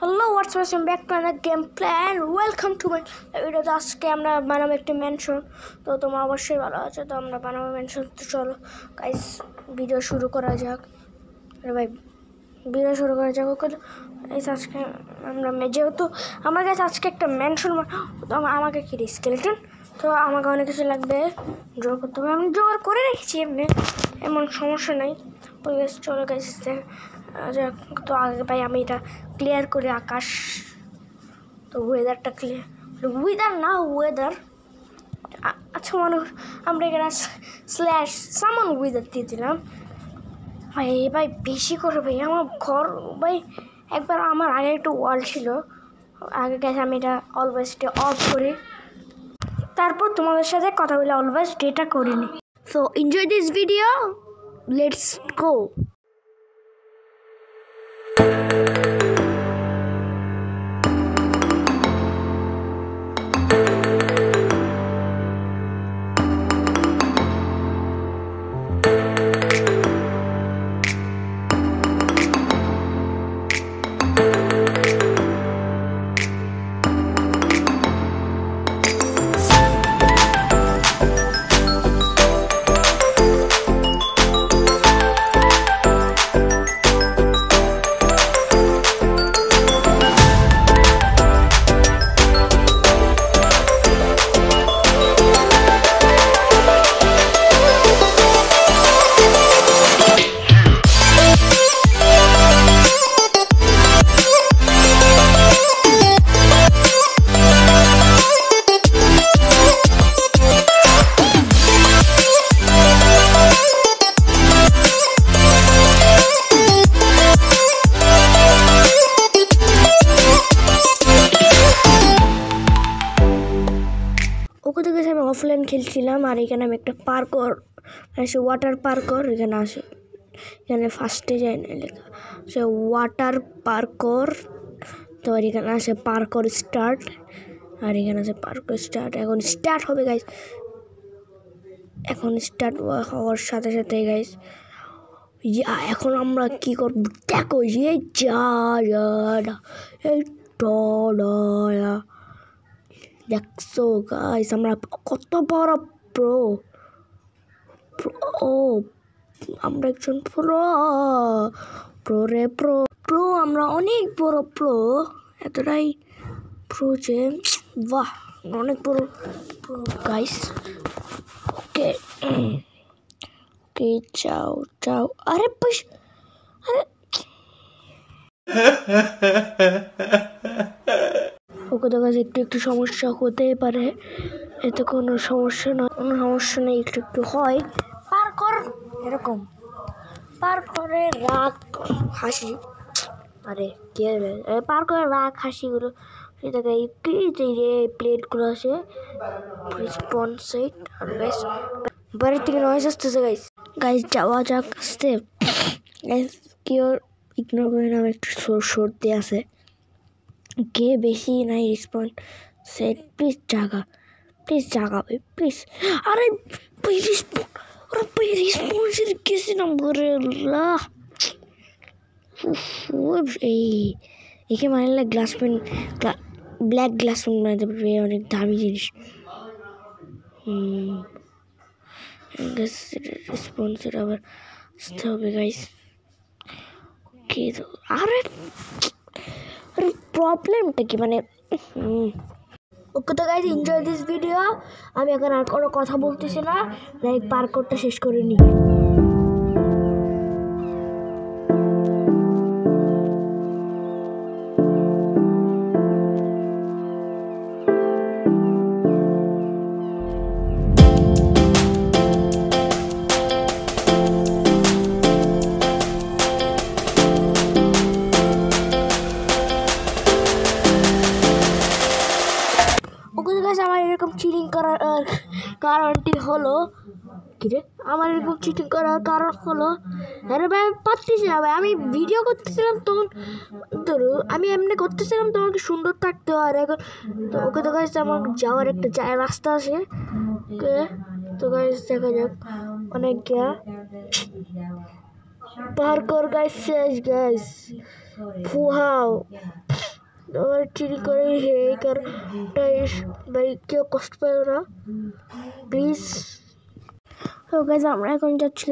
Hello, what's welcome back to another gameplay and welcome to my video. আজকে আমরা বানাবো একটা ম্যানশন। তো তোমরা অবশ্যই ভালো আছো। তো আমরা বানাবো ম্যানশন। তো চলো গাইস ভিডিও শুরু করা যাক। আরে ভাই ভিডিও শুরু করা যাক। ওকে আজকে আমরা যেহেতু আমার কাছে আজকে একটা ম্যানশন, তো আমাকে কি স্কেলেটন, তো আমাকে অনেক কিছু লাগবে জোগাড় করতে হবে। আমি জোগাড় করে রেখেছি এমনি, এমন সমস্যা নাই। ওই গাছ চলো গাইস যাক। তো আগে ভাই আমি এটা ক্লিয়ার করে আকাশ, তো ওয়েদারটা ক্লিয়ার, ওয়েদার আচ্ছা মনে আমরা এখানে স্ল্যাশ সামান ওয়েদার দিয়ে দিলাম। ভাই ভাই বেশি করে ভাই আমার ঘর ভাই একবার আমার আগে একটা ওয়াল ছিল, আগে গেছে আমি এটা অলওয়েজ ডে অফ করি, তারপর তোমাদের সাথে কথা বলে অলওয়েজ ডেটা করিনি। So enjoy this video, let's go. Okay তো গেছে আমি অফলাইন খেলছিলাম, আর এখানে আমি একটা পার্কর আসে, ওয়াটার পার্কর এখানে আসে, এখানে ফার্স্টে যায় না লেখা সে ওয়াটার পার্কর। তো আর এখানে আসে পার্কর স্টার্ট, আর এখানে আছে পার্কর স্টার্ট। এখন স্টার্ট হবে গাইস, এখন স্টার্ট হওয়ার সাথে সাথে গাইস এখন আমরা কি করব দেখো, এই এই দেখছো গাইস আমরা কত বড় প্রো, আমরা একজন প্রো আমরা অনেক বড় প্রো, এতটাই প্রো যে বাহ, অনেক বড় প্রো গাইস। ওকে ওকে চাও আরে পুশ, আরে ওকে তো গাছ একটু সমস্যা হতেই পারে, এতে কোনো সমস্যা নেই, একটু হয় পার কর এরকম পার করে রাগ হাসি, আরে কে পার করে রাগ হাসিগুলো সেটাকে রে প্লেটগুলো আসে রেসপন্স সেট। আর গাইস বাড়ির থেকে নয়েজ আসতেছে গাইস যাওয়া যাক আসতে গাইস, কেউ ইগনোর করে না, একটু সর্দি আছে, কে বেশি নাই রেসপন্স সেট, প্লিজ জাগা ভাই প্লিজ, আরে রেসপন্সের কেসে নম্বরে একে মানলে glass pen, black glass pen বানাতে পারবে, অনেক দামি জিনিস। রেসপন্সের আবার আসতে হবে গাইস। ওকে তো আরে প্রবলেমটা কি মানে ওকে তো গাইস এনজয় দিস ভিডিও। আমি এখন আর কোনো কথা বলতেছি না, ডাইরেক্ট পার্করটা শেষ করে নিই। আমার এরকম চিটিং করার কারণটি হলো আমার এরকম চিটিং করার কারণ হলো, আরে ভাই আমি পারতেছি না ভাই, আমি ভিডিও করতেছিলাম তখন, ধরো আমি এমনি করতেছিলাম তোমাকে সুন্দর থাকতে হয়। এখন তো ওকে তো গাইস আমার যাওয়ার একটা রাস্তা আছে, তো গাইস দেখা যাক অনেক গিয়া পার্কর গাইস শেষ গাইস। Wow. আবার চিনি করে এই কারণটা ভাই কেউ কষ্ট পায় না প্লিজ। তো গাইস আমরা এখন যাচ্ছি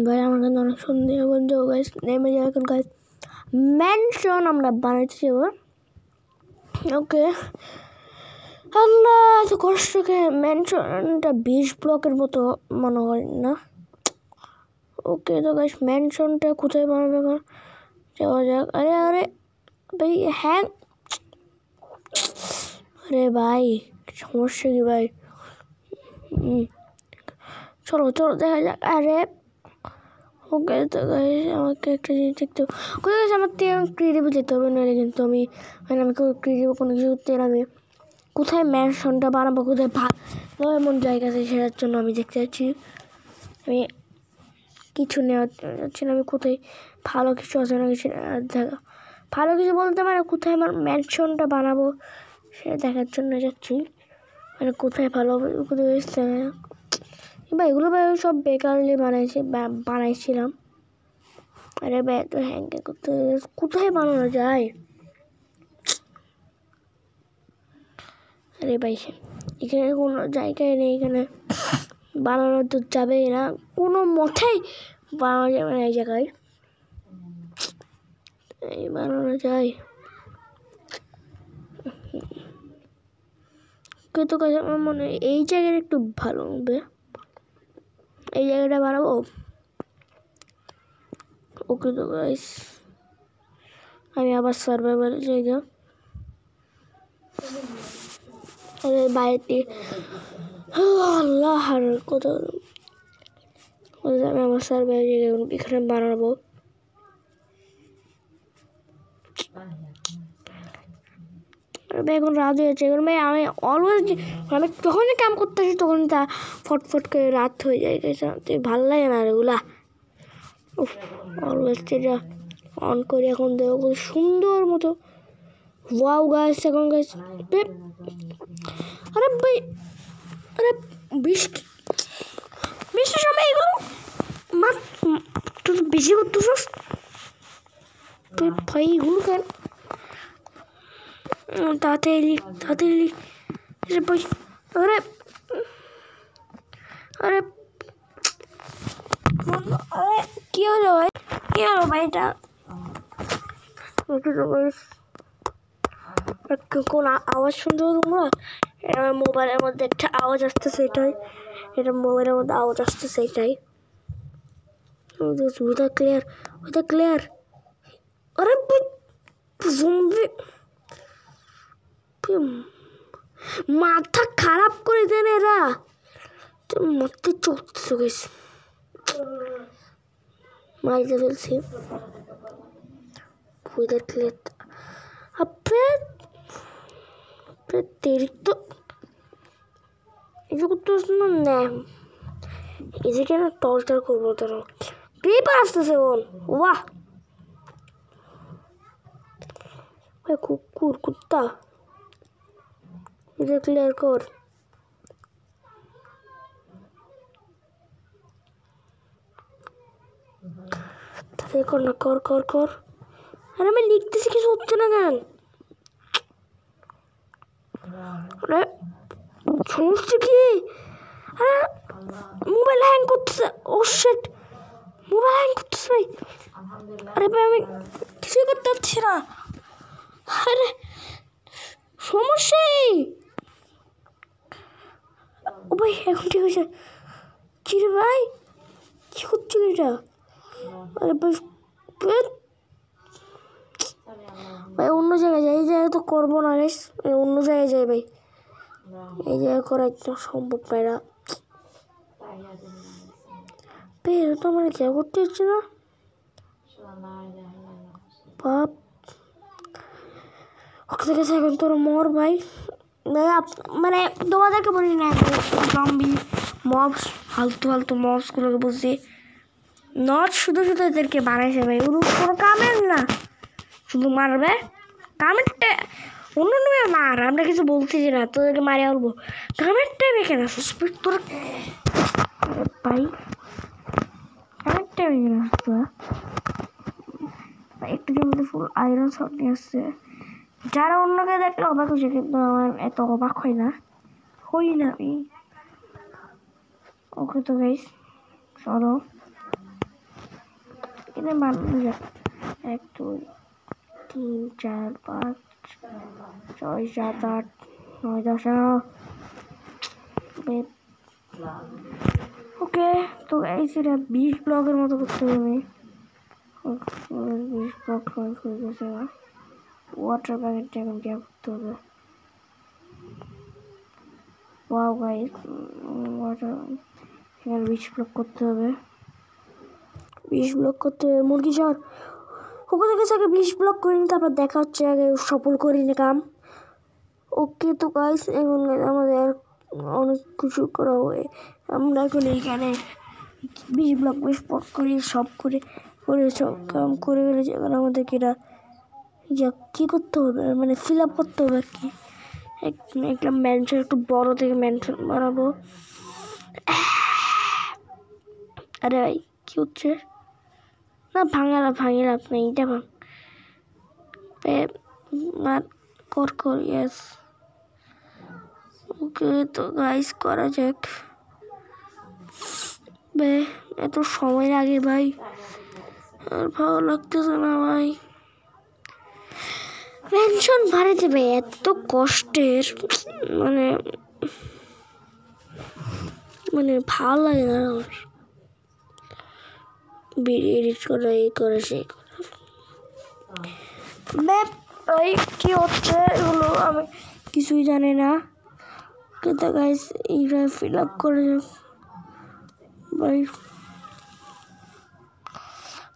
ভাই, আমার কাছে অনেক সুন্দর এখন যাবো গাইস, নেমে যাবো এখন গাইস ম্যানশন আমরা বানাচ্ছি এবার। ওকে আল্লাহ এত কষ্টকে ম্যানশনটা 20 ব্লকের মতো মনে হয় না। ওকে তো গাইস ম্যানশনটা কোথায় বানাবে এখন যাওয়া যাক। আরে আরে ভাই হ্যাঁ, আরে ভাই সমস্যা কি ভাই? চলো চলো দেখা যাক। আরে ওকে তো গাইস আমাকে একটা জিনিস দেখতে হবে, কোথায় গেছে আমার ক্রিয়েটিভে যেতে হবে, নাহলে কিন্তু আমি ক্রিয়েটিভ কোনো কিছু আমি কোথায় ম্যানশনটা বানাবো, কোথায় ভালো এমন জায়গা আছে সেটার জন্য আমি দেখতে যাচ্ছি। আমি কিছু নেওয়া যাচ্ছি না, আমি কোথায় ভালো কিছু আছে না কিছু দেখা, ভালো কিছু বলতে মানে কোথায় আমার ম্যানশনটা বানাবো সেটা দেখার জন্য যাচ্ছি, মানে কোথায় ভালো হবে কোথায় বা এগুলো ভাই সব বেকারলি বানাইছিলাম। আরে ভাই তো হ্যাংকে কোথায় বানানো যায়? আরে ভাই এখানে কোনো জায়গায় নেই, এখানে বানানো তো যাবেই না, কোনো মতেই বানানো যাবে না এই জায়গায়। এই বানানো যায় কিন্তু আমার মনে হয় এই জায়গাটা একটু ভালো হবে, এই জায়গাটা বানাবো। ওকে তো গাইস আমি আবার সার্ভাইভাল জায়গা, আরে বাইরে আল্লাহ আর কোথাও আমি আমার সার্ভাইভাল জায়গা এখানে বানাবো। এখন রাত হয়েছে, এখন ভাই আমি অলওয়েজ আমি যখনই কাম করতে আসি তখন তা ফটফট করে রাত হয়ে যায়, ভালো লাগে না এগুলা। অলওয়েজ যেটা অন করে এখন দেখো সুন্দর মতো ওয়াও গাছ এখন গাছ। আরে ভাই আরে বৃষ্টির সময় এগুলো তুই বেশি করতেছিস তুই ভাই, এগুলো কেন তাড়াতাড়ি ভাই। আরে আরে আরে কি হলো ভাই, কি হলো ভাই? এটা কোন আওয়াজ শুনতে তোমরা? এটা মোবাইলের মধ্যে একটা আওয়াজ আসতেছে, এটাই এটা মোবাইলের মধ্যে আওয়াজ আসতেছে এটাই। ক্লিয়ার। আরে মাথা খারাপ করে দেন এরা, মাথা চড়তেছে গেছে মাইতে ফেলছি। তেরি তো এদিকে না টর্চার করবো তারা পেপার আসতেছে বল। ওয়াহ কুকুর কুত্তা এটা ক্লিয়ার কর। তাদের কর না, কর। আরে আমি লিখতেছি কিছু হচ্ছে না কেন? আরে সমস্যা কি? আরে মোবাইল হ্যাং করতেছে, ও শিট মোবাইল হ্যাং করতেছে ভাই। আরে ভাই আমি কিছুই করতে পারছি না। আরে সমস্যা ও ভাই এখন ঠিক আছে। কি রে ভাই কি হচ্ছিল এটা? আরে ভাই অন্য জায়গায় যাই, এই জায়গায় তো করবো না গাইস, অন্য জায়গায় যাই ভাই, এই জায়গায় করা একদম সম্ভব না। এরা তো মানে কেউ করতে হচ্ছে না বাপ। ওকে গেছে এখন তোর মর ভাই, মানে তোমাদেরকে বলি না জম্বি মবস ফালতু মবসগুলোকে বুঝছি নট শুধু এদেরকে বানাইছে ভাই, ওর কোনো কামের না, শুধু মারবে কামেরটা অন্য মার, আমরা কিছু বলছি না তোদেরকে মারে বলবো কামের টাইমে কেন তোর ভাই কামের টাইমে কেন তোরা একটু জমিতে ফুল আয়রন শট নিয়ে আসছে। যারা অন্যকে দেখলে অবাক হয়েছে, কিন্তু আমার এত অবাক হই না আমি। ওকে তো গাইস চলো এখানে বানানো যাক। 1 2 3 4 5 6 7 8 9 10 ওকে তো গাইস এটা 20 ব্লকের মতো করতে হবে। 20 ব্লক হয়ে গেছে। ওয়াটার প্যাকেটটা এখন কি করতে হবে? ওয়াও গাইস ওয়াটার এখানে 20 ব্লক করতে হবে। 20 ব্লক করতে হবে। মুরগি চর ওখানে থেকে আগে 20 ব্লক করিনি, তারপর দেখা হচ্ছে আগে সফল করিনি কাম। ওকে তো গাইস এখন আমাদের অনেক কিছু করা হবে। আমরা এখন এইখানে 20 ব্লক করি, সব করে সব কাম করে ফেলেছি। এখন আমাদেরকে এটা কি করতে হবে, মানে ফিল আপ করতে হবে আর কি। একটা ম্যানশন, একটু বড় থেকে ম্যানশন বানাবো। আরে ভাই কি হচ্ছে? না ভাঙে লাভ নেই, এটা ভাঙ কর ইয়েস। ওকে তো গাইস করা যাক। এত সময় লাগে ভাই, আর ভালো লাগতেছে না ভাই। টেনশন ভারে দেবে এত কষ্টের, মানে ভালো লাগে না আমার। ভিডিও এডিট করা, এই করে সেই করে। ভাই কি হচ্ছে এগুলো আমি কিছুই জানি না। কিন্তু গাইস এইটা ফিল আপ করে যাক ভাই,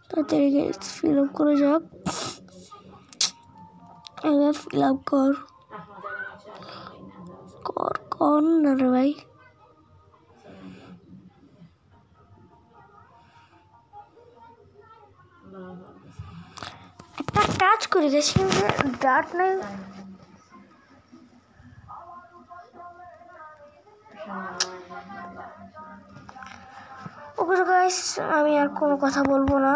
তাড়াতাড়ি গাইস ফিল আপ করে যাক। এবার ফিল আপ কর না রে ভাই। একটা কাজ করে গেছি, ডাট নাই। ওকে গাইস আমি আর কোনো কথা বলবো না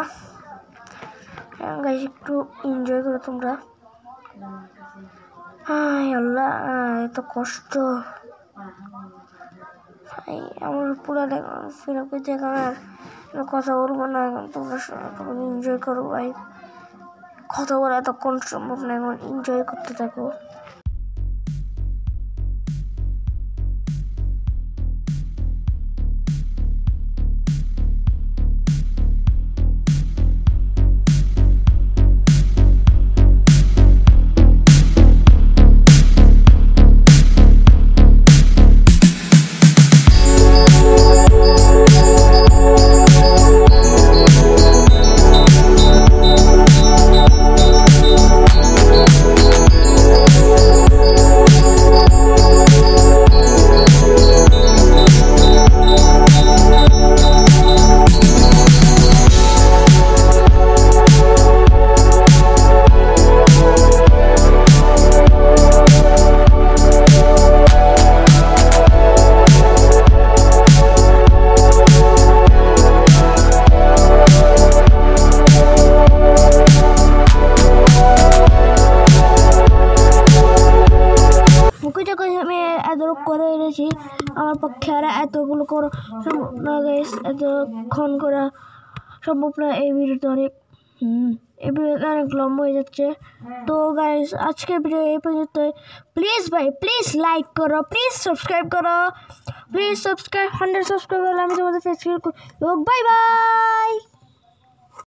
গাইস, একটু এনজয় করো তোমরা। আল্লাহ এত কষ্ট ভাই আমার পুরো ফিল আপ করতে। এখন আর কথা বলবো না, এখন তোমরা এনজয় করো ভাই। কথা বলা এতক্ষণ সম্ভব না, এখন এনজয় করতে থাকো। করে এনেছি আমার পক্ষে, আর এতগুলো করা সম্ভব না গাইস, এতক্ষণ করা সম্ভব না। এই ভিডিওতে অনেক লম্বা হয়ে যাচ্ছে। তো গাইস আজকে ভিডিও এই পর্যন্ত। প্লিজ ভাই প্লিজ লাইক করো, প্লিজ সাবস্ক্রাইব করো, প্লিজ সাবস্ক্রাইব 100 সাবস্ক্রাইব হলে আমি তোমাদের ফেস করব। Bye bye.